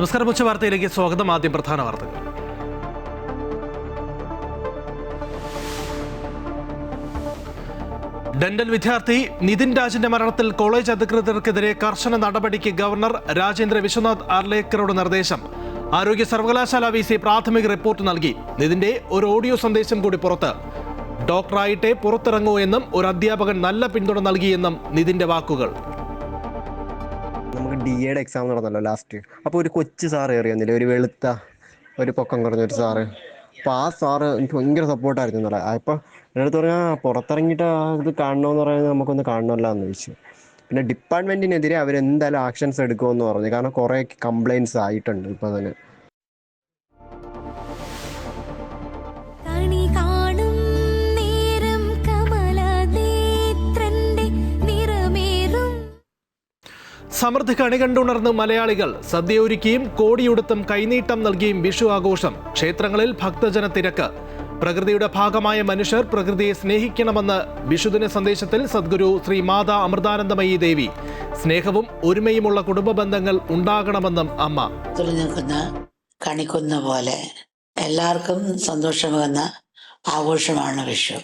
നമസ്കാരം. ഉച്ചവാർത്തയിലേക്ക് സ്വാഗതം. ആദ്യം പ്രധാന വാർത്തകൾ. ഡെന്റൽ വിദ്യാർത്ഥി നിതിൻ രാജിന്റെ മരണത്തിൽ കോളേജ് അധികൃതർക്കെതിരെ കർശന നടപടിക്ക് ഗവർണർ രാജേന്ദ്ര വിശ്വനാഥ് ആർലേക്കറുടെ നിർദ്ദേശം. ആരോഗ്യ സർവകലാശാല VC പ്രാഥമിക റിപ്പോർട്ട് നൽകി. നിതിന്റെ ഒരു ഓഡിയോ സന്ദേശം കൂടി പുറത്ത്. ഡോക്ടറായിട്ടേ പുറത്തിറങ്ങൂ എന്നും ഒരു അധ്യാപകൻ നല്ല പിന്തുണ നൽകിയെന്നും നിതിന്റെ വാക്കുകൾ. നമുക്ക് DA എക്സാം നടന്നല്ലോ ലാസ്റ്റ്. അപ്പോൾ ഒരു കൊച്ചു സാറ് കയറി വന്നില്ലേ, ഒരു വെളുത്ത ഒരു പൊക്കം കുറഞ്ഞൊരു സാറ്. അപ്പോൾ ആ സാറ് എനിക്ക് ഭയങ്കര സപ്പോർട്ടായിരുന്നു എന്നല്ല. അപ്പോൾ എൻ്റെ അടുത്ത് പറഞ്ഞാൽ പുറത്തിറങ്ങിയിട്ട് ഇത് കാണണമെന്ന് പറയുന്നത് നമുക്കൊന്ന് കാണണമല്ലോ എന്ന് ചോദിച്ചു. പിന്നെ ഡിപ്പാർട്ട്മെൻറ്റിനെതിരെ അവരെന്തായാലും ആക്ഷൻസ് എടുക്കുമെന്ന് പറഞ്ഞു. കാരണം കുറേ കംപ്ലയിൻറ്റ്സ് ആയിട്ടുണ്ട് ഇപ്പോൾ തന്നെ. സമൃദ്ധി കണി കണ്ടുണർന്ന് മലയാളികൾ. സദ്യയൊരുക്കിയും കോടിയുടുത്തും കൈനീട്ടം നൽകിയും വിഷു ആഘോഷം. ക്ഷേത്രങ്ങളിൽ ഭക്തജന തിരക്ക്. പ്രകൃതിയുടെ ഭാഗമായ മനുഷ്യർ പ്രകൃതിയെ സ്നേഹിക്കണമെന്ന് വിഷുദിന സന്ദേശത്തിൽ സദ്ഗുരു ശ്രീ മാതാ അമൃതാനന്ദമയി ദേവി. സ്നേഹവും ഒരുമയുമുള്ള കുടുംബ ബന്ധങ്ങൾ ഉണ്ടാകണമെന്നും അമ്മ. കണിക്കുന്ന പോലെ എല്ലാവർക്കും സന്തോഷമാകുന്ന ആഘോഷമാണ് വിഷു.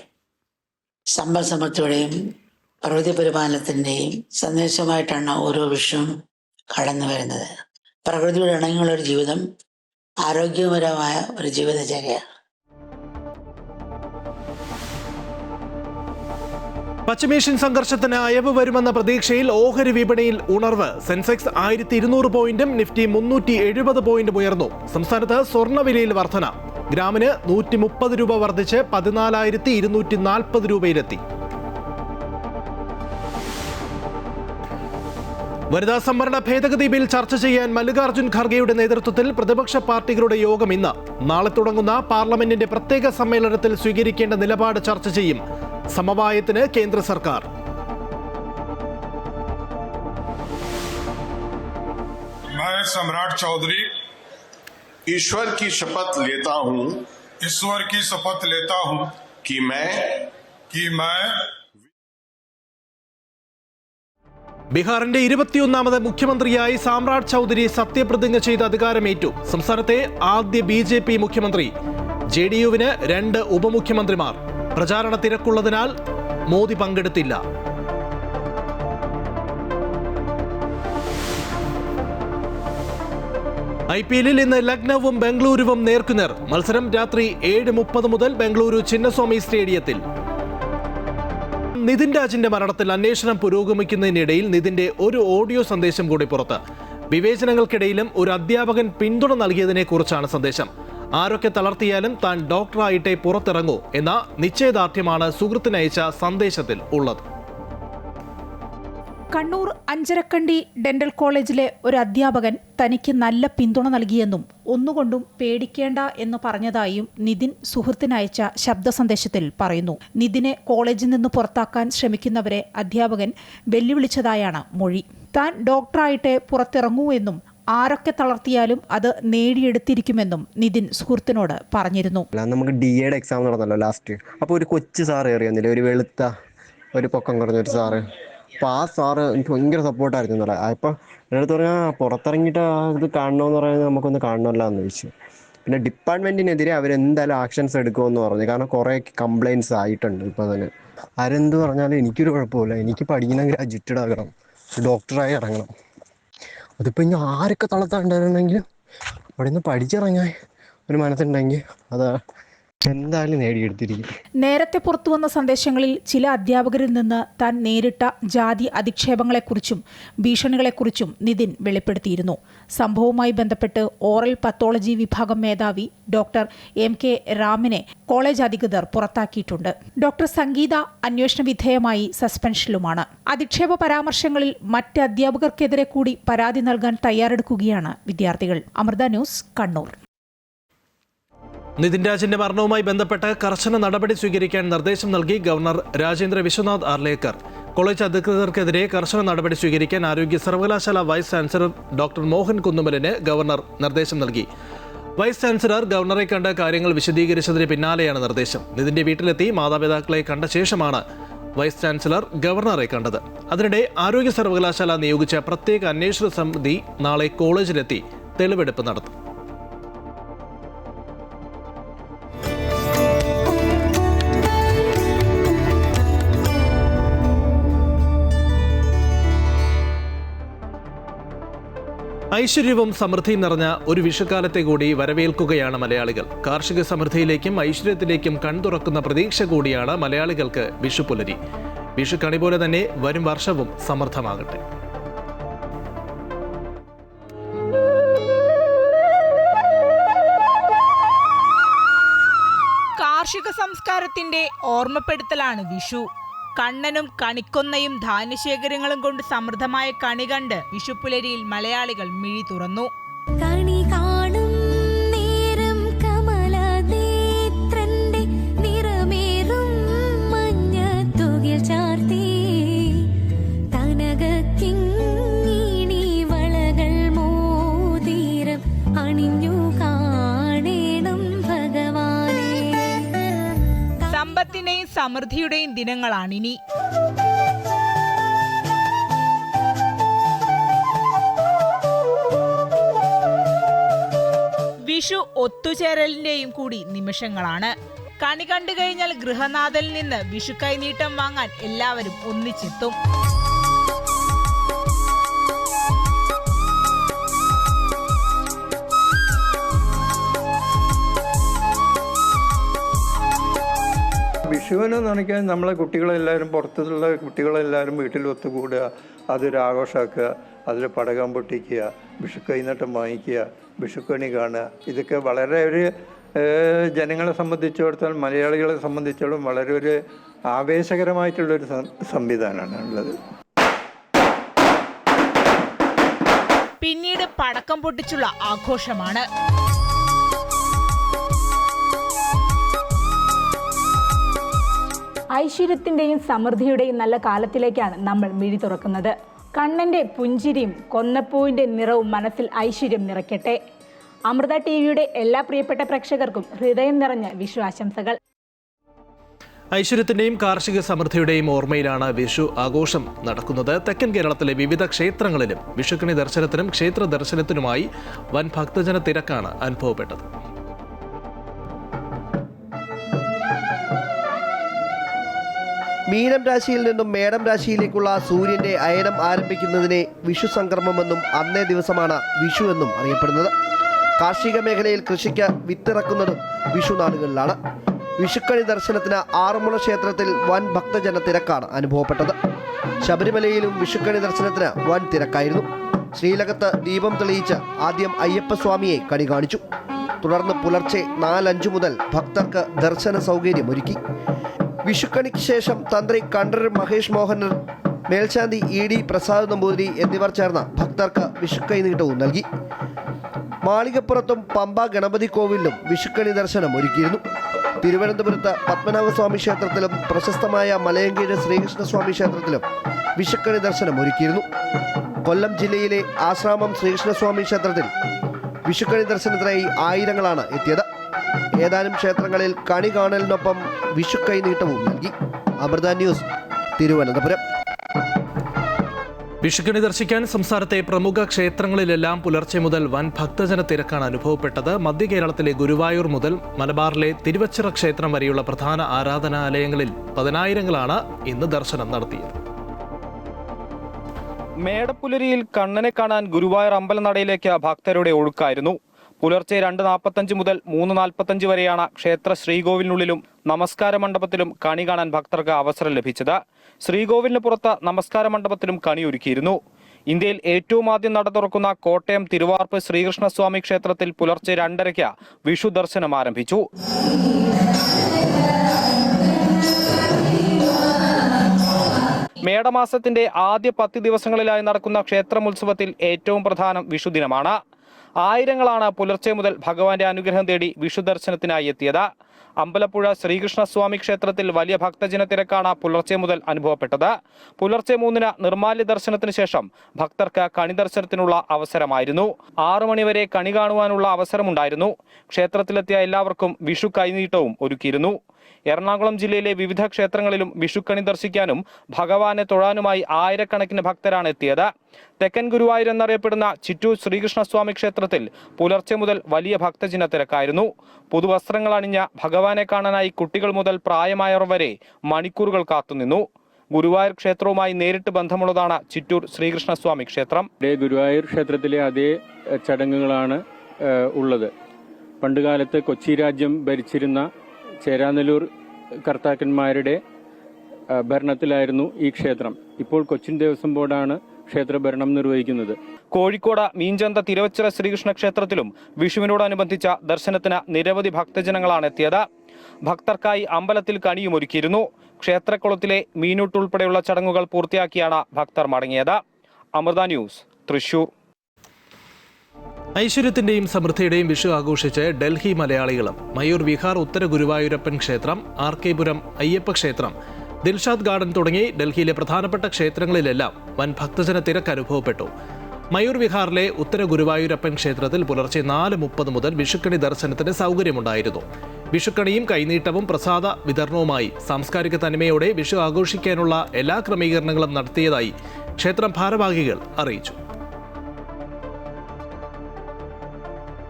സമ്പൽ സമൃദ്ധിയുടെയും പ്രകൃതി പരിപാലനത്തിൻ്റെയും സന്ദേശമായിട്ടാണ് ഓരോ വിഷുവും കടന്നു വരുന്നത്. പ്രകൃതിയുടെ ഇണങ്ങിയുള്ള ഒരു ജീവിതം ആരോഗ്യപരമായ ഒരു ജീവിതചര്യ. പശ്ചിമേഷ്യൻ സംഘർഷത്തിന് അയവ് വരുമെന്ന പ്രതീക്ഷയിൽ ഓഹരി വിപണിയിൽ ഉണർവ്. സെൻസെക്സ് 1200 പോയിന്റും നിഫ്റ്റി 370 പോയിന്റും ഉയർന്നു. സംസ്ഥാനത്ത് സ്വർണ്ണവിലയിൽ വർധന. ഗ്രാമിന് 130 രൂപ വർദ്ധിച്ച് 14,240 രൂപയിലെത്തി. വനിതാ സംവരണ ഭേദഗതി ബിൽ ചർച്ച ചെയ്യാൻ മല്ലികാർജ്ജുൻ ഖർഗെയുടെ നേതൃത്വത്തിൽ പ്രതിപക്ഷ പാർട്ടികളുടെ യോഗം ഇന്ന്. നാളെ തുടങ്ങുന്ന പാർലമെന്റിന്റെ പ്രത്യേക സമ്മേളനത്തിൽ സ്വീകരിക്കേണ്ട നിലപാട് ചർച്ച ചെയ്യും. സമവായത്തിന് കേന്ദ്ര സർക്കാർ. मैं सम्राट चौधरी ईश्वर की शपथ लेता हूं कि मैं ബീഹാറിന്റെ 21ാമത് മുഖ്യമന്ത്രിയായി സാമ്രാട്ട് ചൗധരി സത്യപ്രതിജ്ഞ ചെയ്ത് അധികാരമേറ്റു. സംസ്ഥാനത്തെ ആദ്യ BJP മുഖ്യമന്ത്രി. JDUവിന് 2 ഉപമുഖ്യമന്ത്രിമാർ. പ്രചാരണ തിരക്കുള്ളതിനാൽ മോദി പങ്കെടുത്തില്ല. IPL-ൽ ഇന്ന് ലക്നൌവും ബംഗളൂരുവും നേർക്കുനേർ. മത്സരം രാത്രി 7:30 മുതൽ ബംഗളൂരു ചിന്നസ്വാമി സ്റ്റേഡിയത്തിൽ. നിതിൻ രാജിന്റെ മരണത്തിൽ അന്വേഷണം പുരോഗമിക്കുന്നതിനിടയിൽ നിതിന്റെ ഒരു ഓഡിയോ സന്ദേശം കൂടി പുറത്ത്. വിവേചനങ്ങൾക്കിടയിലും ഒരു അധ്യാപകൻ പിന്തുണ നൽകിയതിനെ കുറിച്ചാണ് സന്ദേശം. ആരൊക്കെ തളർത്തിയാലും താൻ ഡോക്ടറായിട്ടേ പുറത്തിറങ്ങൂ എന്ന നിശ്ചയദാർഢ്യമാണ് സുഹൃത്തിനയച്ച സന്ദേശത്തിൽ ഉള്ളത്. കണ്ണൂർ അഞ്ചരക്കണ്ടി ഡെന്റൽ കോളേജിലെ ഒരു അധ്യാപകൻ തനിക്ക് നല്ല പിന്തുണ നൽകിയെന്നും ഒന്നുകൊണ്ടും പേടിക്കേണ്ട എന്ന് പറഞ്ഞതായും നിതിൻ സുഹൃത്തിനയച്ച ശബ്ദ സന്ദേശത്തിൽ പറയുന്നു. നിതിനെ കോളേജിൽ നിന്ന് പുറത്താക്കാൻ ശ്രമിക്കുന്നവരെ അധ്യാപകൻ വെല്ലുവിളിച്ചതായാണ് മൊഴി. താൻ ഡോക്ടറായിട്ടേ പുറത്തിറങ്ങൂ എന്നും ആരൊക്കെ തളർത്തിയാലും അത് നേടിയെടുത്തിരിക്കുമെന്നും നിതിൻ സുഹൃത്തിനോട് പറഞ്ഞിരുന്നു. നമുക്ക് DA എക്സാം നടന്നല്ലോ ലാസ്റ്റ്. അപ്പോൾ ഒരു കൊച്ചു സാറ് കയറി വന്നില്ലേ, ഒരു വെളുത്ത ഒരു പൊക്കം കുറഞ്ഞൊരു സാറ്. അപ്പോൾ ആ സാറ് എനിക്ക് ഭയങ്കര സപ്പോർട്ടായിരുന്നു എന്നല്ല. അപ്പോൾ എൻ്റെ അടുത്ത് പറഞ്ഞാൽ പുറത്തിറങ്ങിയിട്ട് ഇത് കാണണമെന്ന് പറയുന്നത് നമുക്കൊന്ന് കാണണമല്ലോ എന്ന് ചോദിച്ചു. പിന്നെ ഡിപ്പാർട്ട്മെൻറ്റിനെതിരെ അവരെന്തായാലും ആക്ഷൻസ് എടുക്കുമെന്ന് പറഞ്ഞു. കാരണം കുറേ കംപ്ലയിൻറ്റ്സ് ആയിട്ടുണ്ട് ഇപ്പോൾ തന്നെ. ആരെന്ത് പറഞ്ഞാലും എനിക്കൊരു കുഴപ്പമില്ല. എനിക്ക് പഠിക്കണം, ഗ്രാജുവേറ്റഡ് ആകണം, ഡോക്ടറായി ഇറങ്ങണം. അതിപ്പോൾ ഇനി ആരൊക്കെ തളർത്താണ്ടായിരുന്നെങ്കിലും അവിടെ നിന്ന് പഠിച്ചിറങ്ങാൻ ഒരു മനസ്സുണ്ടെങ്കിൽ അത് എന്തായാലും നേടിയെടുത്തിരിക്കും. നേരത്തെ പുറത്തുവന്ന സന്ദേശങ്ങളിൽ ചില അധ്യാപകരിൽ നിന്ന് താൻ നേരിട്ട ജാതി അധിക്ഷേപങ്ങളെക്കുറിച്ചും ഭീഷണികളെക്കുറിച്ചും നിതിൻ വെളിപ്പെടുത്തിയിരുന്നു. സംഭവവുമായി ബന്ധപ്പെട്ട് ഓറൽ പത്തോളജി വിഭാഗം മേധാവി ഡോക്ടർ MK രാമിനെ കോളേജ് അധികൃതർ പുറത്താക്കിയിട്ടുണ്ട്. ഡോക്ടർ സംഗീത അന്വേഷണ വിധേയമായി സസ്പെൻഷനിലുമാണ്. അധിക്ഷേപ പരാമർശങ്ങളിൽ മറ്റ് അധ്യാപകർക്കെതിരെ കൂടി പരാതി നൽകാൻ തയ്യാറെടുക്കുകയാണ് വിദ്യാർത്ഥികൾ. അമൃത ന്യൂസ്, കണ്ണൂർ. നിതിൻ രാജിന്റെ മരണവുമായി ബന്ധപ്പെട്ട് കർശന നടപടി സ്വീകരിക്കാൻ നിർദ്ദേശം നൽകി ഗവർണർ രാജേന്ദ്ര വിശ്വനാഥ് ആർലേക്കർ. കോളേജ് അധികൃതർക്കെതിരെ കർശന നടപടി സ്വീകരിക്കാൻ ആരോഗ്യ സർവകലാശാല വൈസ് ചാൻസലർ ഡോക്ടർ മോഹൻ കുന്നുമലിന് ഗവർണർ നിർദ്ദേശം നൽകി. വൈസ് ചാൻസലർ ഗവർണറെ കണ്ട് കാര്യങ്ങൾ വിശദീകരിച്ചതിന് പിന്നാലെയാണ് നിർദ്ദേശം. നിതിന്റെ വീട്ടിലെത്തി മാതാപിതാക്കളെ കണ്ട ശേഷമാണ് വൈസ് ചാൻസലർ ഗവർണറെ കണ്ടത്. അതിനിടെ ആരോഗ്യ സർവകലാശാല നിയോഗിച്ച പ്രത്യേക അന്വേഷണ സമിതി നാളെ കോളേജിലെത്തി തെളിവെടുപ്പ് നടത്തും. ഐശ്വര്യവും സമൃദ്ധിയും നിറഞ്ഞ ഒരു വിഷുക്കാലത്തെ കൂടി വരവേൽക്കുകയാണ് മലയാളികൾ. കാർഷിക സമൃദ്ധിയിലേക്കും ഐശ്വര്യത്തിലേക്കും കൺതുറക്കുന്ന പ്രതീക്ഷ കൂടിയാണ് മലയാളികൾക്ക് വിഷുപ്പുലരി. വിഷു കണി പോലെ തന്നെ വരും വർഷവും സമൃദ്ധമാകട്ടെ. കാർഷിക സംസ്കാരത്തിന്റെ ഓർമ്മപ്പെടുത്തലാണ് വിഷു. കണ്ണനും കണിക്കൊന്നയും ധാന്യശേഖരങ്ങളും കൊണ്ട് സമൃദ്ധമായ കണി കണ്ട് വിഷുപ്പുലരിയിൽ മലയാളികൾ മിഴി തുറന്നു. കണി കാണും നേരം കമലനേത്രന്റെ നിറമേറും മഞ്ഞത്തുകിൽ ചാർത്തി തനകക്കിങ്ങിണി വളകൾ മോതിരം അണിഞ്ഞു കാണേണം ഭഗവാനെ. സമ്പത്തിന്റെയും സമൃദ്ധിയുടെയും ദിനങ്ങളാണിനി. വിഷു ഒത്തുചേരലിന്റെയും കൂടി നിമിഷങ്ങളാണ്. കണി കണ്ടു കഴിഞ്ഞാൽ ഗൃഹനാഥനിൽ നിന്ന് വിഷു കൈനീട്ടം വാങ്ങാൻ എല്ലാവരും ഒന്നിച്ചെത്തും. വിഷുവിനെ നനയ്ക്കാൻ നമ്മളെ കുട്ടികളെല്ലാവരും പുറത്തുള്ള കുട്ടികളെല്ലാവരും വീട്ടിൽ ഒത്തുകൂടുക, അതൊരു ആഘോഷമാക്കുക, അതിൽ പടകം പൊട്ടിക്കുക, വിഷു കൈനീട്ടം വാങ്ങിക്കുക, വിഷുക്കണി കാണുക. ഇതൊക്കെ വളരെ ഒരു ജനങ്ങളെ സംബന്ധിച്ചിടത്തോളം, മലയാളികളെ സംബന്ധിച്ചിടത്തോളം വളരെ ഒരു ആവേശകരമായിട്ടുള്ളൊരു സംവിധാനമാണ് ഉള്ളത്. പിന്നീട് പടക്കം പൊട്ടിച്ചുള്ള ആഘോഷമാണ്. ഐശ്വര്യത്തിന്റെയും സമൃദ്ധിയുടെയും നല്ല കാലത്തിലേക്കാണ് നമ്മൾ മിഴി തുറക്കുന്നത്. കണ്ണന്റെ പുഞ്ചിരിയും കൊന്നപ്പൂവിന്റെ നിറവും മനസ്സിൽ ഐശ്വര്യം നിറയ്ക്കട്ടെ. അമൃത ടിവിയുടെ എല്ലാ പ്രിയപ്പെട്ട പ്രേക്ഷകർക്കും ഹൃദയം നിറഞ്ഞ വിഷു ആശംസകൾ. ഐശ്വര്യത്തിന്റെയും കാർഷിക സമൃദ്ധിയുടെയും ഓർമ്മയിലാണ് വിഷു ആഘോഷം നടക്കുന്നത്. തെക്കൻ കേരളത്തിലെ വിവിധ ക്ഷേത്രങ്ങളിലും വിഷുക്കണി ദർശനത്തിനും ക്ഷേത്ര ദർശനത്തിനുമായി വൻ ഭക്തജന തിരക്കാണ് അനുഭവപ്പെട്ടത്. മീനം രാശിയിൽ നിന്നും മേടം രാശിയിലേക്കുള്ള സൂര്യന്റെ അയനം ആരംഭിക്കുന്നതിനെ വിഷു സംക്രമമെന്നും അന്നേ ദിവസമാണ് വിഷു എന്നും അറിയപ്പെടുന്നത്. കാർഷിക മേഖലയിൽ കൃഷിക്ക് വിത്തിറക്കുന്നതും വിഷു നാളുകളിലാണ്. വിഷുക്കണി ദർശനത്തിന് ആറന്മുള ക്ഷേത്രത്തിൽ വൻ ഭക്തജന തിരക്കാണ് അനുഭവപ്പെട്ടത്. ശബരിമലയിലും വിഷുക്കണി ദർശനത്തിന് വൻ തിരക്കായിരുന്നു. ശ്രീലകത്ത് ദീപം തെളിയിച്ച് ആദ്യം അയ്യപ്പസ്വാമിയെ കണി കാണിച്ചു. തുടർന്ന് പുലർച്ചെ 4:05 മുതൽ ഭക്തർക്ക് ദർശന സൗകര്യം ഒരുക്കി. വിഷുക്കണിക്ക് ശേഷം തന്ത്രി കണ്ഠരർ മഹേഷ് മോഹനർ, മേൽശാന്തി ED പ്രസാദ് നമ്പൂതിരി എന്നിവർ ചേർന്ന് ഭക്തർക്ക് വിഷുക്കൈനീട്ടവും നൽകി. മാളികപ്പുറത്തും പമ്പ ഗണപതി കോവിലിലും വിഷുക്കണി ദർശനം ഒരുക്കിയിരുന്നു. തിരുവനന്തപുരത്ത് പത്മനാഭസ്വാമി ക്ഷേത്രത്തിലും പ്രശസ്തമായ മലയങ്കീഴ് ശ്രീകൃഷ്ണസ്വാമി ക്ഷേത്രത്തിലും വിഷുക്കണി ദർശനം ഒരുക്കിയിരുന്നു. കൊല്ലം ജില്ലയിലെ ആശ്രാമം ശ്രീകൃഷ്ണസ്വാമി ക്ഷേത്രത്തിൽ വിഷുക്കണി ദർശനത്തിനായി ആയിരങ്ങളാണ് എത്തിയത്. ഏതാനും ക്ഷേത്രങ്ങളിൽ കണി കാണലിനൊപ്പം വിഷുക്കൈനീട്ടവും നൽകി. അമൃത ന്യൂസ്, തിരുവനന്തപുരം. വിഷുക്കണി ദർശിക്കാൻ സംസ്ഥാനത്തെ പ്രമുഖ ക്ഷേത്രങ്ങളിലെല്ലാം പുലർച്ചെ മുതൽ വൻ ഭക്തജന തിരക്കാണ് അനുഭവപ്പെട്ടത്. മധ്യ കേരളത്തിലെ ഗുരുവായൂർ മുതൽ മലബാറിലെ തിരുവച്ചിറ ക്ഷേത്രം വരെയുള്ള പ്രധാന ആരാധനാലയങ്ങളിൽ പതിനായിരങ്ങളാണ് ഇന്ന് ദർശനം നടത്തിയത്. മേടപ്പുലരിയിൽ കണ്ണനെ കാണാൻ ഗുരുവായൂർ അമ്പലനടയിലേക്ക് ഭക്തരുടെ ഒഴുക്കായിരുന്നു. പുലർച്ചെ 2:45 മുതൽ 3:45 വരെയാണ് ക്ഷേത്ര ശ്രീകോവിലിനുള്ളിലും നമസ്കാര മണ്ഡപത്തിലും കണി കാണാൻ ഭക്തർക്ക് അവസരം ലഭിച്ചത്. ശ്രീകോവിലിന് പുറത്ത് നമസ്കാര മണ്ഡപത്തിലും കണി ഒരുക്കിയിരുന്നു. ഇന്ത്യയിൽ ഏറ്റവും ആദ്യം നട തുറക്കുന്ന കോട്ടയം തിരുവാർപ്പ് ശ്രീകൃഷ്ണസ്വാമി ക്ഷേത്രത്തിൽ പുലർച്ചെ 2:30 വിഷു ദർശനം ആരംഭിച്ചു. മേടമാസത്തിന്റെ ആദ്യ 10 ദിവസങ്ങളിലായി നടക്കുന്ന ക്ഷേത്രമുത്സവത്തിൽ ഏറ്റവും പ്രധാനം വിഷുദിനമാണ്. ആയിരങ്ങളാണ് പുലർച്ചെ മുതൽ ഭഗവാന്റെ അനുഗ്രഹം തേടി വിഷു ദർശനത്തിനായി എത്തിയത്. അമ്പലപ്പുഴ ശ്രീകൃഷ്ണസ്വാമി ക്ഷേത്രത്തിൽ വലിയ ഭക്തജന തിരക്കാണ് പുലർച്ചെ മുതൽ അനുഭവപ്പെട്ടത്. പുലർച്ചെ 3-ന് നിർമ്മാല്യ ദർശനത്തിന് ശേഷം ഭക്തർക്ക് കണി ദർശനത്തിനുള്ള അവസരമായിരുന്നു. 6 മണിവരെ കണി കാണുവാനുള്ള അവസരമുണ്ടായിരുന്നു. ക്ഷേത്രത്തിലെത്തിയ എല്ലാവർക്കും വിഷു കൈനീട്ടവും ഒരുക്കിയിരുന്നു. എറണാകുളം ജില്ലയിലെ വിവിധ ക്ഷേത്രങ്ങളിലും വിഷുക്കണി ദർശിക്കാനും ഭഗവാനെ തൊഴാനുമായി ആയിരക്കണക്കിന് ഭക്തരാണ് എത്തിയത്. തെക്കൻ ഗുരുവായൂർ എന്നറിയപ്പെടുന്ന ചിറ്റൂർ ശ്രീകൃഷ്ണസ്വാമി ക്ഷേത്രത്തിൽ പുലർച്ചെ മുതൽ വലിയ ഭക്തജന തിരക്കായിരുന്നു. പുതുവസ്ത്രങ്ങൾ അണിഞ്ഞ ഭഗവാനെ കാണാനായി കുട്ടികൾ മുതൽ പ്രായമായവർ വരെ മണിക്കൂറുകൾ കാത്തുനിന്നു. ഗുരുവായൂർ ക്ഷേത്രവുമായി നേരിട്ട് ബന്ധമുള്ളതാണ് ചിറ്റൂർ ശ്രീകൃഷ്ണസ്വാമി ക്ഷേത്രം. ഗുരുവായൂർ ക്ഷേത്രത്തിലെ അതേ ചടങ്ങുകളാണ് ഉള്ളത്. പണ്ടുകാലത്ത് കൊച്ചി രാജ്യം ഭരിച്ചിരുന്ന ചേരാനെല്ലൂർ കർത്താക്കന്മാരുടെ ഭരണത്തിലായിരുന്നു ഈ ക്ഷേത്രം. ഇപ്പോൾ കൊച്ചിൻ ദേവസ്വം ബോർഡാണ് ക്ഷേത്രഭരണം നിർവഹിക്കുന്നത്. കോഴിക്കോട് മീഞ്ചന്ത തിരുവച്ചിറ ശ്രീകൃഷ്ണ ക്ഷേത്രത്തിലും വിഷുവിനോടനുബന്ധിച്ച ദർശനത്തിന് നിരവധി ഭക്തജനങ്ങളാണ് എത്തിയത്. ഭക്തർക്കായി അമ്പലത്തിൽ കണിയും ഒരുക്കിയിരുന്നു. ക്ഷേത്രക്കുളത്തിലെ മീനൂട്ട് ഉൾപ്പെടെയുള്ള ചടങ്ങുകൾ പൂർത്തിയാക്കിയാണ് ഭക്തർ മടങ്ങിയത്. അമൃത ന്യൂസ്, തൃശൂർ. ഐശ്വര്യത്തിന്റെയും സമൃദ്ധിയുടെയും വിഷു ആഘോഷിച്ച് ഡൽഹി മലയാളികളും. മയൂർ വിഹാർ ഉത്തര ഗുരുവായൂരപ്പൻ ക്ഷേത്രം, RK പുരം അയ്യപ്പ ക്ഷേത്രം, ദിൽഷാദ് ഗാർഡൻ തുടങ്ങി ഡൽഹിയിലെ പ്രധാനപ്പെട്ട ക്ഷേത്രങ്ങളിലെല്ലാം വൻ ഭക്തജന തിരക്ക് അനുഭവപ്പെട്ടു. മയൂർ വിഹാറിലെ ഉത്തര ഗുരുവായൂരപ്പൻ ക്ഷേത്രത്തിൽ പുലർച്ചെ 4:30 മുതൽ വിഷുക്കണി ദർശനത്തിന് സൗകര്യമുണ്ടായിരുന്നു. വിഷുക്കണിയും കൈനീട്ടവും പ്രസാദ വിതരണവുമായി സാംസ്കാരിക തനിമയോടെ വിഷു ആഘോഷിക്കാനുള്ള എല്ലാ ക്രമീകരണങ്ങളും നടത്തിയതായി ക്ഷേത്രം ഭാരവാഹികൾ അറിയിച്ചു.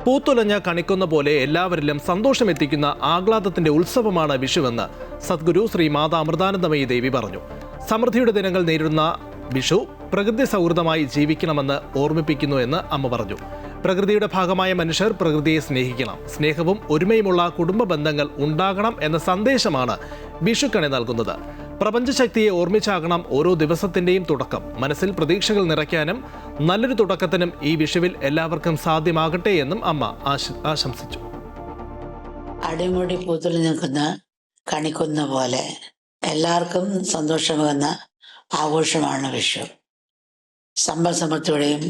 പൂത്തുലഞ്ഞ കണിക്കുന്ന പോലെ എല്ലാവരിലും സന്തോഷമെത്തിക്കുന്ന ആഹ്ലാദത്തിന്റെ ഉത്സവമാണ് വിഷുവെന്ന് സദ്ഗുരു ശ്രീ മാതാ അമൃതാനന്ദമയി ദേവി പറഞ്ഞു. സമൃദ്ധിയുടെ ദിനങ്ങൾ നേരിടുന്ന വിഷു പ്രകൃതി സൗഹൃദമായി ജീവിക്കണമെന്ന് ഓർമ്മിപ്പിക്കുന്നു എന്ന് അമ്മ പറഞ്ഞു. പ്രകൃതിയുടെ ഭാഗമായ മനുഷ്യർ പ്രകൃതിയെ സ്നേഹിക്കണം. സ്നേഹവും ഒരുമയുമുള്ള കുടുംബ ബന്ധങ്ങൾ ഉണ്ടാകണം എന്ന സന്ദേശമാണ് വിഷുക്കണി നൽകുന്നത്. പ്രപഞ്ചശക്തിയെ ഓർമ്മിച്ചാകണം ഓരോ ദിവസത്തിന്റെയും തുടക്കം. മനസ്സിൽ പ്രതീക്ഷകൾ നിറയ്ക്കാനും നല്ലൊരു തുടക്കത്തിനും ഈ വിഷുവിൽ എല്ലാവർക്കും സാധ്യമാകട്ടെ എന്നും അമ്മ ആശംസിച്ചു. അടിമുടി പൂത്തുലി നിൽക്കുന്ന കണിക്കുന്ന പോലെ എല്ലാവർക്കും സന്തോഷമാകുന്ന ആഘോഷമാണ് വിഷു. സമ്പൽ സമൃദ്ധിയുടെയും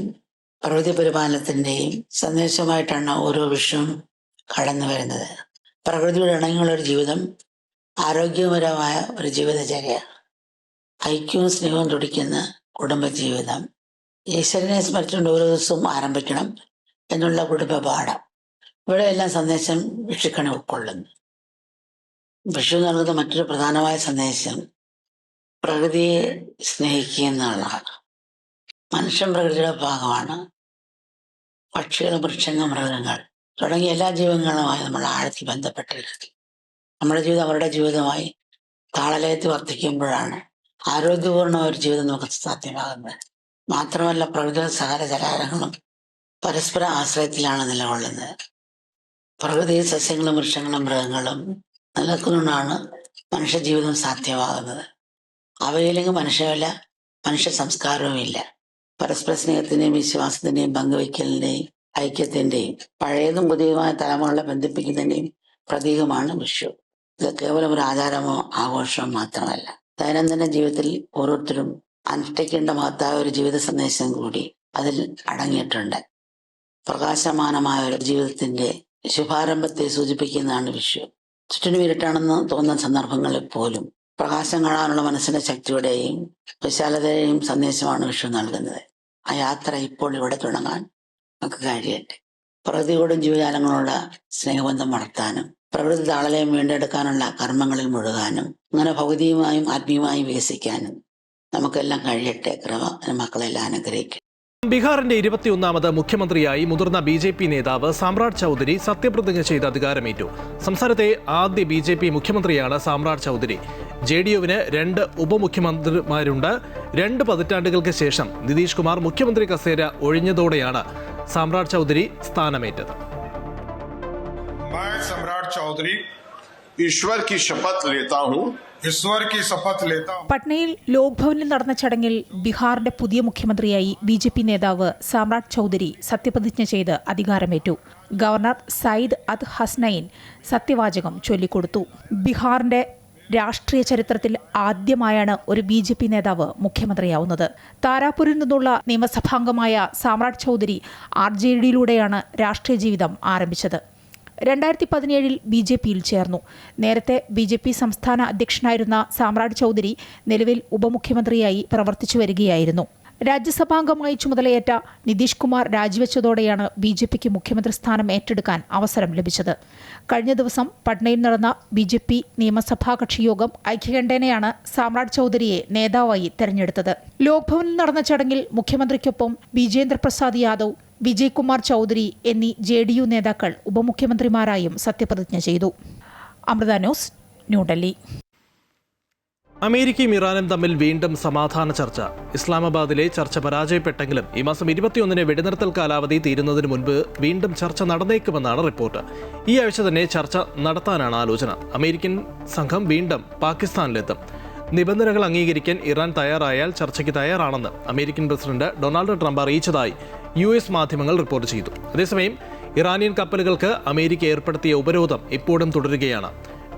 പ്രകൃതി പരിപാലനത്തിൻ്റെയും സന്ദേശമായിട്ടാണ് ഓരോ വിഷുവും കടന്നു വരുന്നത്. പ്രകൃതിയുടെ ഇണങ്ങിയുള്ള ഒരു ജീവിതം, ആരോഗ്യപരമായ ഒരു ജീവിതചര്യ, ഐക്യവും സ്നേഹവും തുടിക്കുന്ന കുടുംബജീവിതം, ഈശ്വരനെ സ്മരിച്ചുകൊണ്ട് ഓരോ ദിവസവും ആരംഭിക്കണം എന്നുള്ള കുടുംബ പാഠം, ഇവിടെയെല്ലാം സന്ദേശം വിഷുക്കണി ഉൾക്കൊള്ളുന്നു. വിഷു നൽകുന്ന മറ്റൊരു പ്രധാനമായ സന്ദേശം പ്രകൃതിയെ സ്നേഹിക്കുക എന്നുള്ളതാണ്. മനുഷ്യൻ പ്രകൃതിയുടെ ഭാഗമാണ്. പക്ഷികൾ, വൃക്ഷങ്ങൾ, മൃഗങ്ങൾ തുടങ്ങിയ എല്ലാ ജീവങ്ങളുമായി നമ്മൾ ആഴത്തിൽ ബന്ധപ്പെട്ടിരിക്കും. നമ്മുടെ ജീവിതം അവരുടെ ജീവിതമായി താളലയത്തിൽ വർദ്ധിക്കുമ്പോഴാണ് ആരോഗ്യപൂർണ്ണമായ ഒരു ജീവിതം നമുക്ക് സാധ്യമാകുന്നത്. മാത്രമല്ല, പ്രകൃതിയുടെ സകല ചരാചരങ്ങളും പരസ്പര ആശ്രയത്തിലാണ് നിലകൊള്ളുന്നത്. പ്രകൃതി സസ്യങ്ങളും വൃക്ഷങ്ങളും മൃഗങ്ങളും നിലനിൽക്കുന്നതുകൊണ്ടാണ് മനുഷ്യ ജീവിതം സാധ്യമാകുന്നത്. അവയില്ലെങ്കിൽ മനുഷ്യമില്ല, മനുഷ്യ സംസ്കാരവും ഇല്ല. പരസ്പര സ്നേഹത്തിന്റെയും വിശ്വാസത്തിന്റെയും പങ്കുവയ്ക്കലിന്റെയും ഐക്യത്തിന്റെയും പഴയതും പുതിയതുമായ തലമുറകളെ ബന്ധിപ്പിക്കുന്നതിന്റെയും പ്രതീകമാണ് വിഷു. ഇത് കേവലം ഒരു ആചാരമോ ആഘോഷമോ മാത്രമല്ല, ദൈനംദിന ജീവിതത്തിൽ ഓരോരുത്തരും അനുഷ്ഠിക്കേണ്ട മഹത്തായ ഒരു ജീവിത സന്ദേശം കൂടി അതിൽ അടങ്ങിയിട്ടുണ്ട്. പ്രകാശമാനമായ ഒരു ജീവിതത്തിന്റെ ശുഭാരംഭത്തെ സൂചിപ്പിക്കുന്നതാണ് വിഷു. ചുറ്റിനും ഇരുട്ടാണെന്ന് തോന്നുന്ന സന്ദർഭങ്ങളിൽ പോലും പ്രകാശം കാണാനുള്ള മനസ്സിന്റെ ശക്തിയുടെയും വിശാലതയുടെയും സന്ദേശമാണ് വിഷു നൽകുന്നത്. ആ യാത്ര ഇപ്പോൾ ഇവിടെ തുടങ്ങാൻ നമുക്ക് കഴിയട്ടെ. പ്രകൃതിയോടും ജീവജാലങ്ങളോട് സ്നേഹബന്ധം വളർത്താനും പ്രകൃതി താളലയം വീണ്ടെടുക്കാനുള്ള കർമ്മങ്ങളിൽ മുഴുകാനും അങ്ങനെ ഭൗതികമായും ആത്മീയമായും വികസിക്കാനും നമുക്കെല്ലാം കഴിയട്ടെ. മക്കളെല്ലാം അനുഗ്രഹിക്കും. ബീഹാറിന്റെ 21ാമത് മുഖ്യമന്ത്രിയായി മുതിർന്ന BJP നേതാവ് സാമ്രാട്ട് ചൗധരി സത്യപ്രതിജ്ഞ ചെയ്ത് അധികാരമേറ്റു. സംസ്ഥാനത്തെ ആദ്യ BJP മുഖ്യമന്ത്രിയാണ് സാമ്രാട്ട് ചൗധരി. JDU-വിന് 2 ഉപമുഖ്യമന്ത്രിമാരുണ്ട്. 2 പതിറ്റാണ്ടുകൾക്ക് ശേഷം നിതീഷ് കുമാർ മുഖ്യമന്ത്രി കസേര ഒഴിഞ്ഞതോടെയാണ് സാമ്രാട്ട് ചൗധരി സ്ഥാനമേറ്റത്. मैं सम्राट चौधरी ईश्वर की शपथ लेता हूँ പട്നയിൽ ലോക്ഭവനിൽ നടന്ന ചടങ്ങിൽ ബീഹാറിന്റെ പുതിയ മുഖ്യമന്ത്രിയായി BJP നേതാവ് സാമ്രാട്ട് ചൗധരി സത്യപ്രതിജ്ഞ ചെയ്ത് അധികാരമേറ്റു. ഗവർണർ സയ്യിദ് അദ് ഹസ്നൈൻ സത്യവാചകം ചൊല്ലിക്കൊടുത്തു. ബീഹാറിന്റെ രാഷ്ട്രീയ ചരിത്രത്തിൽ ആദ്യമായാണ് ഒരു BJP നേതാവ് മുഖ്യമന്ത്രിയാവുന്നത്. താരാപൂരിൽ നിന്നുള്ള നിയമസഭാംഗമായ സാമ്രാട്ട് ചൗധരി RJD-യിലൂടെയാണ് രാഷ്ട്രീയ ജീവിതം ആരംഭിച്ചത്. 2017-ൽ BJP-യിൽ ചേർന്നു. നേരത്തെ BJP സംസ്ഥാന അധ്യക്ഷനായിരുന്ന സാമ്രാട്ട് ചൗധരി നിലവിൽ ഉപമുഖ്യമന്ത്രിയായി പ്രവർത്തിച്ചു വരികയായിരുന്നു. രാജ്യസഭാംഗമായി ചുമതലയേറ്റ നിതീഷ് കുമാർ രാജിവെച്ചതോടെയാണ് BJPക്ക് മുഖ്യമന്ത്രി സ്ഥാനം ഏറ്റെടുക്കാൻ അവസരം ലഭിച്ചത്. കഴിഞ്ഞ ദിവസം പട്നയിൽ നടന്ന BJP നിയമസഭാ കക്ഷിയോഗം ഐക്യകണ്ഠേനയാണ് സാമ്രാട് ചൌധരിയെ നേതാവായി തെരഞ്ഞെടുത്തത്. ലോക്ഭവനിൽ നടന്ന ചടങ്ങിൽ മുഖ്യമന്ത്രിക്കൊപ്പം വിജേന്ദ്ര പ്രസാദ് യാദവ്, വിജയ് കുമാർ ചൌധരി എന്നീ JDU നേതാക്കൾ ഉപമുഖ്യമന്ത്രിമാരായും സത്യപ്രതിജ്ഞ ചെയ്തു. അമൃത ന്യൂസ്, ന്യൂഡൽഹി. അമേരിക്കയും ഇറാനും തമ്മിൽ വീണ്ടും സമാധാന ചർച്ച. ഇസ്ലാമാബാദിലെ ചർച്ച പരാജയപ്പെട്ടെങ്കിലും ഈ മാസം 21 വെടിനിർത്തൽ കാലാവധി തീരുന്നതിന് മുൻപ് വീണ്ടും ചർച്ച നടന്നേക്കുമെന്നാണ് റിപ്പോർട്ട്. ഈ ആഴ്ച തന്നെ ചർച്ച നടത്താനാണ് ആലോചന. അമേരിക്കൻ സംഘം വീണ്ടും പാകിസ്ഥാനിലെത്തും. നിബന്ധനകൾ അംഗീകരിക്കാൻ ഇറാൻ തയ്യാറായാൽ ചർച്ചയ്ക്ക് തയ്യാറാണെന്ന് അമേരിക്കൻ പ്രസിഡന്റ് ഡൊണാൾഡ് ട്രംപ് അറിയിച്ചതായി US മാധ്യമങ്ങൾ റിപ്പോർട്ട് ചെയ്തു. അതേസമയം ഇറാനിയൻ കപ്പലുകൾക്ക് അമേരിക്ക ഏർപ്പെടുത്തിയ ഉപരോധം ഇപ്പോഴും തുടരുകയാണ്.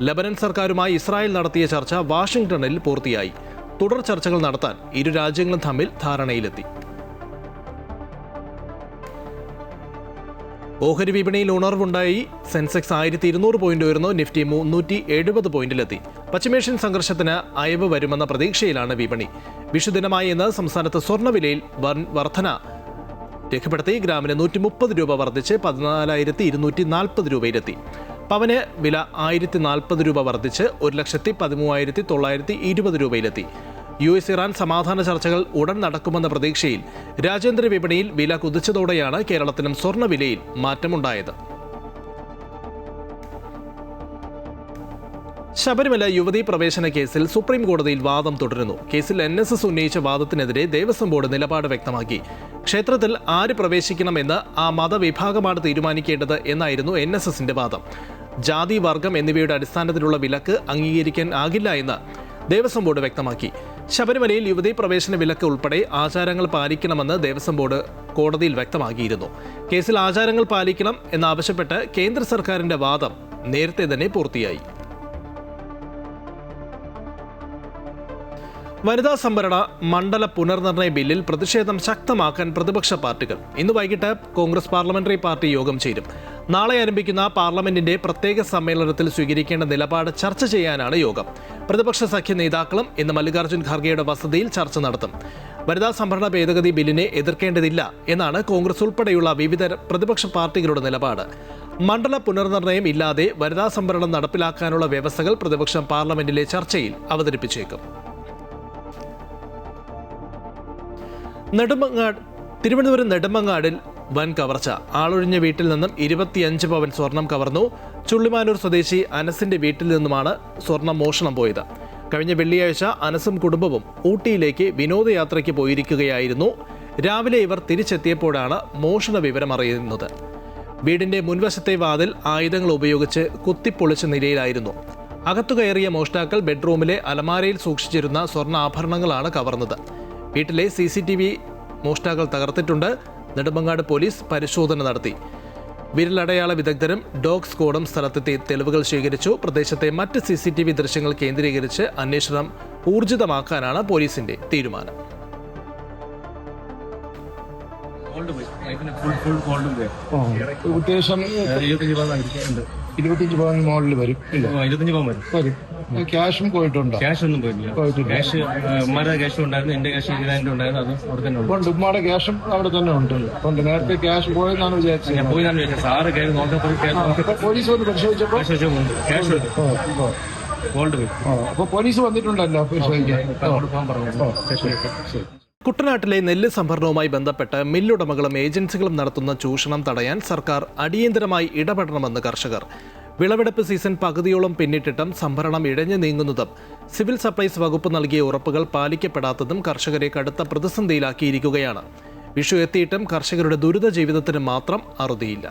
ലബനൻ സർക്കാരുമായി ഇസ്രായേൽ നടത്തിയ ചർച്ച വാഷിംഗ്ടണിൽ പൂർത്തിയായി. തുടർ ചർച്ചകൾ നടത്താൻ ഇരു രാജ്യങ്ങളും തമ്മിൽ ധാരണയിലെത്തി. ഓഹരി വിപണിയിൽ ഉണർവുണ്ടായി. സെൻസെക്സ് 1200 പോയിന്റ് ഉയർന്നു. നിഫ്റ്റി 370 പോയിന്റിലെത്തി. പശ്ചിമേഷ്യൻ സംഘർഷത്തിന് അയവ് വരുമെന്ന പ്രതീക്ഷയിലാണ് വിപണി. വിഷുദിനമായി ഇന്ന് സംസ്ഥാനത്ത് സ്വർണ്ണവിലയിൽ വർധന രേഖപ്പെടുത്തി. ഗ്രാമിന് 130 രൂപ വർദ്ധിച്ച് 14,240 രൂപയിലെത്തി. പവന് വില 1040 രൂപ വർദ്ധിച്ച് 1,13,920 രൂപയിലെത്തി. US ഇറാൻ സമാധാന ചർച്ചകൾ ഉടൻ നടക്കുമെന്ന പ്രതീക്ഷയിൽ രാജ്യാന്തര വിപണിയിൽ വില കുതിച്ചതോടെയാണ് കേരളത്തിലും സ്വർണ്ണവിലയിൽ മാറ്റമുണ്ടായത്. ശബരിമല യുവതീ പ്രവേശന കേസിൽ സുപ്രീം കോടതിയിൽ വാദം തുടരുന്നു. കേസിൽ NSS ഉന്നയിച്ച വാദത്തിനെതിരെ ദേവസ്വം ബോർഡ് നിലപാട് വ്യക്തമാക്കി. ക്ഷേത്രത്തിൽ ആര് പ്രവേശിക്കണമെന്ന് ആ മതവിഭാഗമാണ് തീരുമാനിക്കേണ്ടത് എന്നായിരുന്നു NSSന്റെ വാദം. ജാതി, വർഗം എന്നിവയുടെ അടിസ്ഥാനത്തിലുള്ള വിലക്ക് അംഗീകരിക്കാൻ ആകില്ല എന്ന് ദേവസ്വം ബോർഡ് വ്യക്തമാക്കി. ശബരിമലയിൽ യുവതീ പ്രവേശന വിലക്ക് ഉൾപ്പെടെ ആചാരങ്ങൾ പാലിക്കണമെന്ന് ദേവസ്വം ബോർഡ് കോടതിയിൽ വ്യക്തമാക്കിയിരുന്നു. കേസിൽ ആചാരങ്ങൾ പാലിക്കണം എന്നാവശ്യപ്പെട്ട് കേന്ദ്ര സർക്കാരിന്റെ വാദം നേരത്തെ തന്നെ പൂർത്തിയായി. വനിതാ സംവരണ മണ്ഡല പുനർനിർണയ ബില്ലിൽ പ്രതിഷേധം ശക്തമാക്കാൻ പ്രതിപക്ഷ പാർട്ടികൾ ഇന്ന് വൈകിട്ട് കോൺഗ്രസ് പാർലമെന്ററി പാർട്ടി യോഗം ചേരും. നാളെ ആരംഭിക്കുന്ന പാർലമെന്റിന്റെ പ്രത്യേക സമ്മേളനത്തിൽ സ്വീകരിക്കേണ്ട നിലപാട് ചർച്ച ചെയ്യാനാണ് യോഗം. പ്രതിപക്ഷ സഖ്യ നേതാക്കളും ഇന്ന് മല്ലികാർജ്ജുൻ ഖാർഗെയുടെ വസതിയിൽ ചർച്ച നടത്തും. വനിതാ സംവരണ ഭേദഗതി ബില്ലിനെ എതിർക്കേണ്ടതില്ല എന്നാണ് കോൺഗ്രസ് ഉൾപ്പെടെയുള്ള വിവിധ പ്രതിപക്ഷ പാർട്ടികളുടെ നിലപാട്. മണ്ഡല പുനർനിർണയം ഇല്ലാതെ വനിതാ സംവരണം നടപ്പിലാക്കാനുള്ള വ്യവസ്ഥകൾ പ്രതിപക്ഷം പാർലമെന്റിലെ ചർച്ചയിൽ അവതരിപ്പിച്ചേക്കും. തിരുവനന്തപുരം നെടുമങ്ങാടിൽ വൻ കവർച്ച. ആളൊഴിഞ്ഞ വീട്ടിൽ നിന്നും 25 പവൻ സ്വർണം കവർന്നു. ചുള്ളിമാനൂർ സ്വദേശി അനസിന്റെ വീട്ടിൽ നിന്നുമാണ് സ്വർണം മോഷണം പോയത്. കഴിഞ്ഞ വെള്ളിയാഴ്ച അനസും കുടുംബവും ഊട്ടിയിലേക്ക് വിനോദയാത്രയ്ക്ക് പോയിരിക്കുകയായിരുന്നു. രാവിലെ ഇവർ തിരിച്ചെത്തിയപ്പോഴാണ് മോഷണ വിവരം അറിയുന്നത്. വീടിന്റെ മുൻവശത്തെ വാതിൽ ആയുധങ്ങൾ ഉപയോഗിച്ച് കുത്തിപ്പൊളിച്ച നിലയിലായിരുന്നു. അകത്തു കയറിയ മോഷ്ടാക്കൾ ബെഡ്റൂമിലെ അലമാരയിൽ സൂക്ഷിച്ചിരുന്ന സ്വർണ്ണ ആഭരണങ്ങളാണ് കവർന്നത്. വീട്ടിലെ CCTV മോഷ്ടാക്കൾ തകർത്തിട്ടുണ്ട്. നെടുമങ്ങാട് പോലീസ് പരിശോധന നടത്തി. വിരലടയാള വിദഗ്ധരും ഡോഗ് സ്ക്വാഡും സ്ഥലത്തെത്തി തെളിവുകൾ ശേഖരിച്ചു. പ്രദേശത്തെ മറ്റ് CCTV ദൃശ്യങ്ങൾ കേന്ദ്രീകരിച്ച് അന്വേഷണം ഊർജിതമാക്കാനാണ് പോലീസിന്റെ തീരുമാനം. ഉദ്ദേശം 25 പവൻ മോഡൽ വരും. 25 പവൻ വരും. ക്യാഷും പോയിട്ടുണ്ടോ? ക്യാഷ് ഒന്നും പോയിട്ടില്ല. ക്യാഷ് ഉമ്മയുടെ ക്യാഷും ഉണ്ടായിരുന്നു, എന്റെ ക്യാഷ് 20,000 ഉണ്ടായിരുന്നു. അത് അവിടെ തന്നെ ഉണ്ട്. ഉമ്മയുടെ ക്യാഷും അവിടെ തന്നെ ഉണ്ട്. നേരത്തെ ക്യാഷ് പോയെന്നാണ് വിചാരിച്ചത്. ഞാൻ പോയിന്നാണ് വിചാരിച്ചത്. സാറ് കയറി നോക്കാൻ പോലീസ് വന്ന് പരിശോധിച്ചപ്പോൾ ക്യാഷ് ഗോൾഡ് പോയി. അപ്പൊ പോലീസ് വന്നിട്ടുണ്ടല്ലോ പരിശോധിക്കാൻ. കുട്ടനാട്ടിലെ നെല്ല് സംഭരണവുമായി ബന്ധപ്പെട്ട് മില്ലുടമകളും ഏജൻസികളും നടത്തുന്ന ചൂഷണം തടയാൻ സർക്കാർ അടിയന്തരമായി ഇടപെടണമെന്ന് കർഷകർ. വിളവെടുപ്പ് സീസൺ പകുതിയോളം പിന്നിട്ടിട്ടും സംഭരണം ഇഴഞ്ഞു നീങ്ങുന്നതും സിവിൽ സപ്ലൈസ് വകുപ്പ് നൽകിയ ഉറപ്പുകൾ പാലിക്കപ്പെടാത്തതും കർഷകരെ കടുത്ത പ്രതിസന്ധിയിലാക്കിയിരിക്കുകയാണ്. വിഷു എത്തിയിട്ടും കർഷകരുടെ ദുരിത ജീവിതത്തിന് മാത്രം അറുതിയില്ല.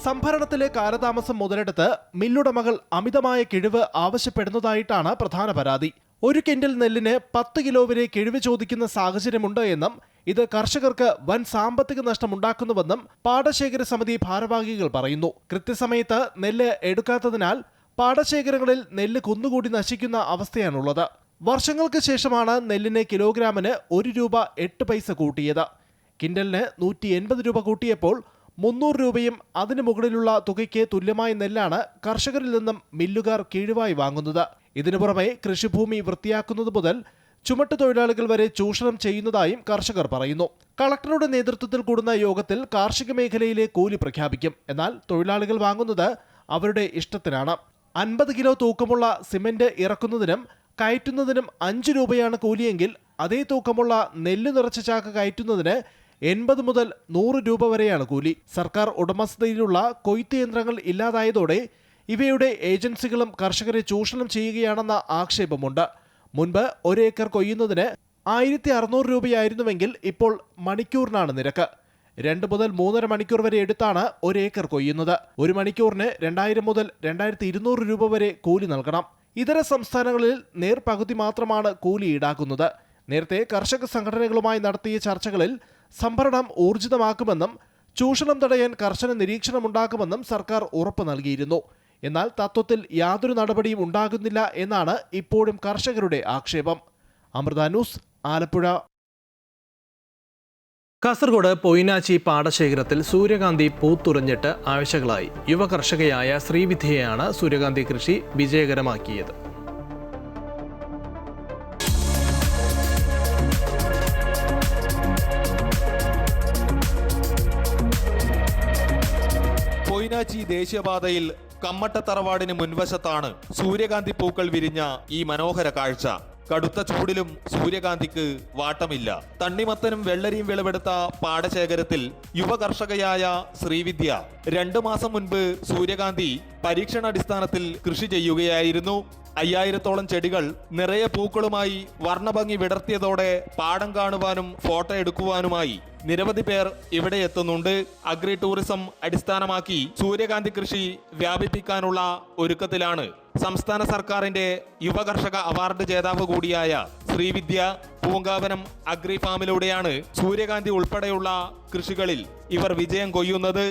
സംഭരണത്തിലെ കാലതാമസം മുതലെടുത്ത് മില്ലുടമകൾ അമിതമായ കിഴിവ് ആവശ്യപ്പെടുന്നതായിട്ടാണ് പ്രധാന പരാതി. 1 ക്വിന്റൽ നെല്ലിന് 10 കിലോ വരെ കിഴിവ് ചോദിക്കുന്ന സാഹചര്യമുണ്ട് എന്നും ഇത് കർഷകർക്ക് വൻ സാമ്പത്തിക നഷ്ടമുണ്ടാക്കുന്നുവെന്നും പാടശേഖര സമിതി ഭാരവാഹികൾ പറയുന്നു. കൃത്യസമയത്ത് നെല്ല് എടുക്കാത്തതിനാൽ പാടശേഖരങ്ങളിൽ നെല്ല് കുന്നുകൂടി നശിക്കുന്ന അവസ്ഥയാണുള്ളത്. വർഷങ്ങൾക്ക് ശേഷമാണ് നെല്ലിന് കിലോഗ്രാമിന് 1 രൂപ 8 പൈസ കൂട്ടിയത്. കിൻഡലിന് 180 രൂപ കൂട്ടിയപ്പോൾ 300 രൂപയും അതിനു മുകളിലുള്ള തുകയ്ക്ക് തുല്യമായ നെല്ലാണ് കർഷകരിൽ നിന്നും മില്ലുകാർ കിഴിവായി വാങ്ങുന്നത്. ഇതിനു പുറമെ കൃഷിഭൂമി വൃത്തിയാക്കുന്നത് മുതൽ ചുമട്ടുതൊഴിലാളികൾ വരെ ചൂഷണം ചെയ്യുന്നതായും കർഷകർ പറയുന്നു. കളക്ടറുടെ നേതൃത്വത്തിൽ കൂടുന്ന യോഗത്തിൽ കാർഷിക മേഖലയിലെ കൂലി പ്രഖ്യാപിക്കും. എന്നാൽ തൊഴിലാളികൾ വാങ്ങുന്നത് അവരുടെ ഇഷ്ടത്തിനാണ്. 50 കിലോ തൂക്കമുള്ള സിമന്റ് ഇറക്കുന്നതിനും കയറ്റുന്നതിനും 5 രൂപയാണ് കൂലിയെങ്കിൽ അതേ തൂക്കമുള്ള നെല്ല് നിറച്ച ചാക്ക് കയറ്റുന്നതിന് 80 മുതൽ 100 രൂപ വരെയാണ് കൂലി. സർക്കാർ ഉടമസ്ഥതയിലുള്ള കൊയ്ത്ത് യന്ത്രങ്ങൾ ഇല്ലാതായതോടെ ഇവയുടെ ഏജൻസികളും കർഷകരെ ചൂഷണം ചെയ്യുകയാണെന്ന ആക്ഷേപമുണ്ട്. മുൻപ് 1 ഏക്കർ കൊയ്യുന്നതിന് 1600 രൂപയായിരുന്നുവെങ്കിൽ ഇപ്പോൾ മണിക്കൂറിനാണ് നിരക്ക്. 2 മുതൽ 3.5 മണിക്കൂർ വരെ എടുത്താണ് 1 ഏക്കർ കൊയ്യുന്നത്. 1 മണിക്കൂറിന് 2000 മുതൽ 2200 രൂപ വരെ കൂലി നൽകണം. ഇതര സംസ്ഥാനങ്ങളിൽ നേർപകുതി മാത്രമാണ് കൂലി ഈടാക്കുന്നത്. നേരത്തെ കർഷക സംഘടനകളുമായി നടത്തിയ ചർച്ചകളിൽ സംഭരണം ഊർജിതമാക്കുമെന്നും ചൂഷണം തടയാൻ കർശന നിരീക്ഷണമുണ്ടാക്കുമെന്നും സർക്കാർ ഉറപ്പ് നൽകിയിരുന്നു. എന്നാൽ തത്വത്തിൽ യാതൊരു നടപടിയും ഉണ്ടാകുന്നില്ല എന്നാണ് ഇപ്പോഴും കർഷകരുടെ ആക്ഷേപം. അമൃത ന്യൂസ്, ആലപ്പുഴ. കാസർഗോഡ് പൊയിനാച്ചി പാടശേഖരത്തിൽ സൂര്യകാന്തി പൂത്തുലഞ്ഞിട്ട് ആഴ്ചകളായി. യുവ കർഷകയായ ശ്രീവിദ്യയാണ് സൂര്യകാന്തി കൃഷി വിജയകരമാക്കിയത്. പൊയിനാച്ചി ദേശീയപാതയിൽ കമ്മട്ടത്തറവാടിന് മുൻവശത്താണ് സൂര്യകാന്തി പൂക്കൾ വിരിഞ്ഞ ഈ മനോഹര കാഴ്ച. കടുത്ത ചൂടിലും സൂര്യകാന്തിക്ക് വാട്ടമില്ല. തണ്ണിമത്തനും വെള്ളരിയും വിളവെടുത്ത പാടശേഖരത്തിൽ യുവ കർഷകയായ ശ്രീവിദ്യ 2 മാസം മുൻപ് സൂര്യകാന്തി പരീക്ഷണാടിസ്ഥാനത്തിൽ കൃഷി ചെയ്യുകയായിരുന്നു. 5000-ഓളം ചെടികൾ നിറയെ പൂക്കളുമായി വർണ്ണഭംഗി വിടർത്തിയതോടെ പാടം കാണുവാനും ഫോട്ടോ എടുക്കുവാനുമായി നിരവധി പേർ ഇവിടെ എത്തുന്നുണ്ട്. അഗ്രി ടൂറിസം അടിസ്ഥാനമാക്കി സൂര്യകാന്തി കൃഷി വ്യാപിപ്പിക്കാനുള്ള ഒരുക്കത്തിലാണ് സംസ്ഥാന സർക്കാരിന്റെ യുവകർഷക അവാർഡ് ജേതാവ് കൂടിയായ ശ്രീവിദ്യ. പൂങ്കാവനം അഗ്രി ഫാമിലൂടെയാണ് സൂര്യകാന്തി ഉൾപ്പെടെയുള്ള കൃഷികളിൽ ഇവർ വിജയം കൊയ്യുന്നത്.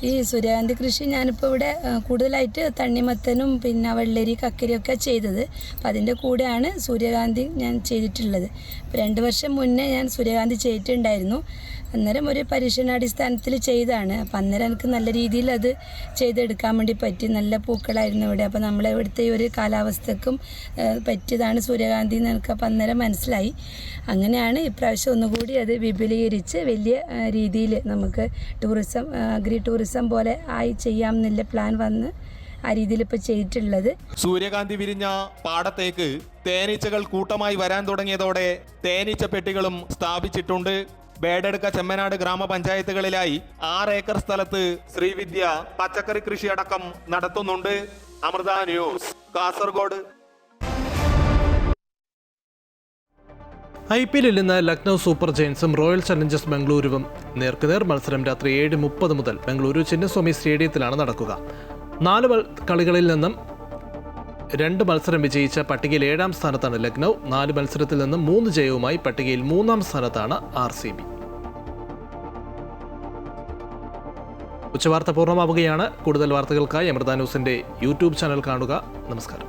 ഈ സൂര്യകാന്തി കൃഷി ഞാനിപ്പോൾ ഇവിടെ കൂടുതലായിട്ട് തണ്ണിമത്തനും പിന്നെ വെള്ളരി കക്കരിയൊക്കെ ചെയ്തത്. അപ്പം അതിൻ്റെ കൂടെയാണ് സൂര്യകാന്തി ഞാൻ ചെയ്തിട്ടുള്ളത്. 2 വർഷം മുന്നേ ഞാൻ സൂര്യകാന്തി ചെയ്തിട്ടുണ്ടായിരുന്നു. അന്നേരം ഒരു പരീക്ഷണാടിസ്ഥാനത്തിൽ ചെയ്താണ്. അപ്പം അന്നേരം എനിക്ക് നല്ല രീതിയിൽ അത് ചെയ്തെടുക്കാൻ വേണ്ടി പറ്റി. നല്ല പൂക്കളായിരുന്നു ഇവിടെ. അപ്പോൾ നമ്മളെ ഇവിടുത്തെ ഈ ഒരു കാലാവസ്ഥക്കും പറ്റിയതാണ് സൂര്യകാന്തി എന്ന് എനിക്ക് അപ്പം അന്നേരം മനസ്സിലായി. അങ്ങനെയാണ് ഇപ്രാവശ്യം ഒന്നുകൂടി അത് വിപുലീകരിച്ച് വലിയ രീതിയിൽ നമുക്ക് ടൂറിസം അഗ്രി ടൂറിസം പോലെ ആയി ചെയ്യാമെന്നുള്ള പ്ലാൻ വന്ന് ആ രീതിയിൽ ഇപ്പോൾ ചെയ്തിട്ടുള്ളത്. സൂര്യകാന്തി വിരിഞ്ഞ പാടത്തേക്ക് തേനീച്ചകൾ കൂട്ടമായി വരാൻ തുടങ്ങിയതോടെ തേനീച്ച പെട്ടികളും സ്ഥാപിച്ചിട്ടുണ്ട്. ബേഡെടുക്ക, ചെമ്മനാട് ഗ്രാമപഞ്ചായത്തുകളിലായി 6 ഏക്കർ സ്ഥലത്ത് ശ്രീവിദ്യ പച്ചക്കറി കൃഷി അടക്കം നടത്തുന്നുണ്ട്. അമൃത ന്യൂസ്, കാസർഗോഡ്. IPL ഇന്ന് ലക്നൗ സൂപ്പർ ജയൻസും റോയൽ ചലഞ്ചേഴ്സ് ബംഗളൂരുവും നേർക്കുനേർ. മത്സരം രാത്രി 7:30 മുതൽ ബംഗളൂരു ചിന്നസ്വാമി സ്റ്റേഡിയത്തിലാണ് നടക്കുക. 4 കളികളിൽ നിന്നും 2 മത്സരം വിജയിച്ച പട്ടികയിൽ 7-ാം സ്ഥാനത്താണ് ലക്നൗ. 4 മത്സരത്തിൽ നിന്നും 3 ജയവുമായി പട്ടികയിൽ 3-ാം സ്ഥാനത്താണ് RCB. ഉച്ചവാർത്ത പൂർണ്ണമാവുകയാണ്. കൂടുതൽ വാർത്തകൾക്കായി അമൃത ന്യൂസിന്റെ യൂട്യൂബ് ചാനൽ കാണുക. നമസ്കാരം.